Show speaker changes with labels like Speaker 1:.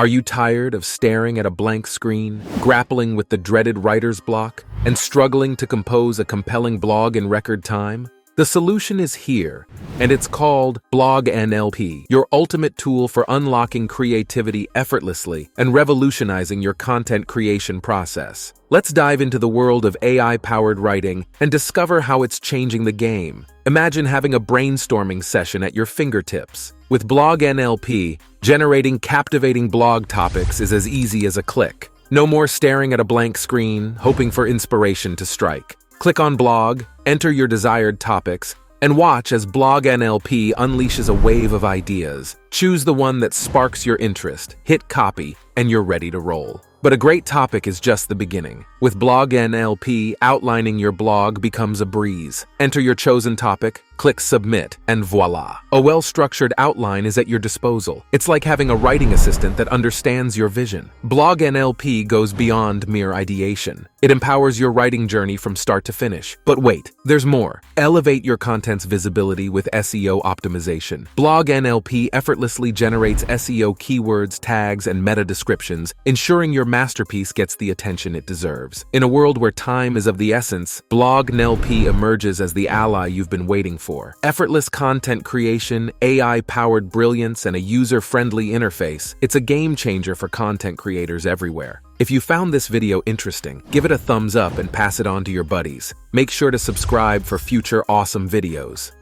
Speaker 1: Are you tired of staring at a blank screen, grappling with the dreaded writer's block, and struggling to compose a compelling blog in record time? The solution is here, and it's called BlogNLP, your ultimate tool for unlocking creativity effortlessly and revolutionizing your content creation process. Let's dive into the world of AI-powered writing and discover how it's changing the game. Imagine having a brainstorming session at your fingertips. With BlogNLP, generating captivating blog topics is as easy as a click. No more staring at a blank screen, hoping for inspiration to strike. Click on Blog, enter your desired topics, and watch as BlogNLP unleashes a wave of ideas. Choose the one that sparks your interest, hit copy, and you're ready to roll. But a great topic is just the beginning. With BlogNLP, outlining your blog becomes a breeze. Enter your chosen topic, click Submit, and voila! A well-structured outline is at your disposal. It's like having a writing assistant that understands your vision. BlogNLP goes beyond mere ideation. It empowers your writing journey from start to finish. But wait, there's more. Elevate your content's visibility with SEO optimization. BlogNLP effortlessly generates SEO keywords, tags, and meta descriptions, ensuring your masterpiece gets the attention it deserves. In a world where time is of the essence, BlogNLP emerges as the ally you've been waiting for. Effortless content creation, AI-powered brilliance, and a user-friendly interface, it's a game changer for content creators everywhere. If you found this video interesting, give it a thumbs up and pass it on to your buddies. Make sure to subscribe for future awesome videos.